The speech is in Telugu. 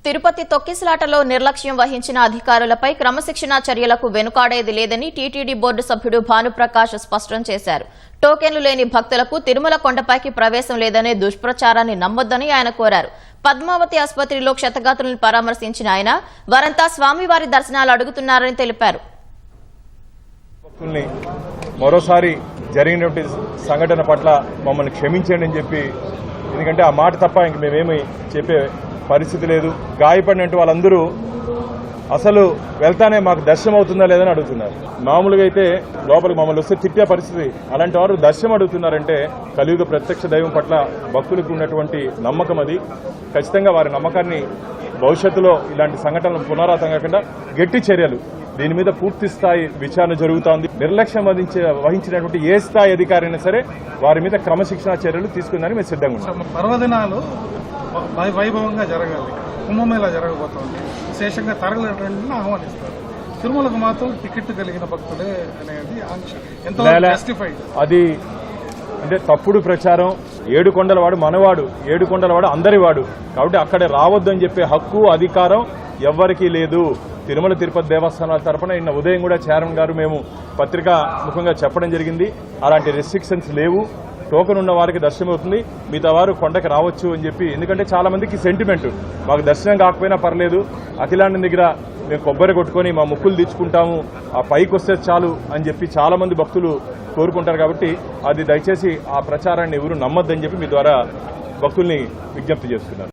తిరుపతి తొక్కిసలాటలో నిర్లక్ష్యం వహించిన అధికారులపై క్రమశిక్షణా చర్యలకు వెనుకాడేది లేదని టీటీడీ బోర్డు సభ్యుడు భానుప్రకాష్ స్పష్టం చేశారు. టోకెన్లు లేని భక్తులకు తిరుమల కొండపైకి ప్రవేశం లేదనే దుష్ప్రచారాన్ని నమ్మొద్దని ఆయన కోరారు. పద్మావతి ఆసుపత్రిలో క్షతగాత్రులను పరామర్శించిన ఆయన వారంతా స్వామివారి దర్శనాలు అడుగుతున్నారని తెలిపారు. మరోసారి జరిగినటువంటి సంఘటన పట్ల మమ్మల్ని క్షమించండి అని చెప్పి, ఎందుకంటే ఆ మాట తప్ప ఇంక మేమేమి చెప్పే పరిస్థితి లేదు. గాయపడినట్టు వాళ్ళందరూ అసలు వెళ్తానే మాకు దర్శనం అవుతుందా లేదని అడుగుతున్నారు. మామూలుగా అయితే లోపలికి మమ్మల్ని వస్తే తిట్టే పరిస్థితి, అలాంటి వారు దర్శనం అడుగుతున్నారంటే కలియుగ ప్రత్యక్ష దైవం పట్ల భక్తులకు ఉన్నటువంటి నమ్మకం. అది ఖచ్చితంగా వారి నమ్మకాన్ని భవిష్యత్తులో ఇలాంటి సంఘటనలు పునరావృతం కాకుండా గట్టి చర్యలు, దీని మీద పూర్తి స్థాయి విచారణ జరుగుతోంది. నిర్లక్ష్యం వహించినటువంటి ఏ స్థాయి అధికారి అయినా సరే వారి మీద క్రమశిక్షణా చర్యలు తీసుకుందని మేము సిద్ధంగా ఉన్నాం. పర్వదినాలు వైభవంగా జరగాలి, కుంభమేళా జరగబోతోంది, విశేషంగా తరలినటువంటి ఆహ్వానిస్తారు. తిరుమలకు మాత్రం టికెట్ కలిగిన భక్తులే అనేది ఎంతో జస్టిఫైడ్. అది అంటే తప్పుడు ప్రచారం. ఏడుకొండలవాడు మనవాడు, ఏడుకొండలవాడు అందరివాడు, కాబట్టి అక్కడ రావద్దని చెప్పే హక్కు అధికారం ఎవ్వరికీ లేదు. తిరుమల తిరుపతి దేవస్థానాల తరఫున నిన్న ఉదయం కూడా చైర్మన్ గారు మేము పత్రికా ముఖంగా చెప్పడం జరిగింది. అలాంటి రెస్ట్రిక్షన్స్ లేవు. టోకెన్ ఉన్న వారికి దర్శనం అవుతుంది, మిగతా వారు కొండకి రావచ్చు అని చెప్పి. ఎందుకంటే చాలా మందికి సెంటిమెంట్, మాకు దర్శనం కాకపోయినా పర్లేదు, అఖిలాండం దగ్గర మేము కొబ్బరి కొట్టుకొని మా ముక్కులు తీర్చుకుంటాము, ఆ పైకి వస్తే చాలు అని చెప్పి చాలా మంది భక్తులు కోరుకుంటారు. కాబట్టి అది దయచేసి ఆ ప్రచారాన్ని ఎవరు నమ్మొద్దని చెప్పి మీ ద్వారా భక్తుల్ని విజ్ఞప్తి చేస్తున్నారు.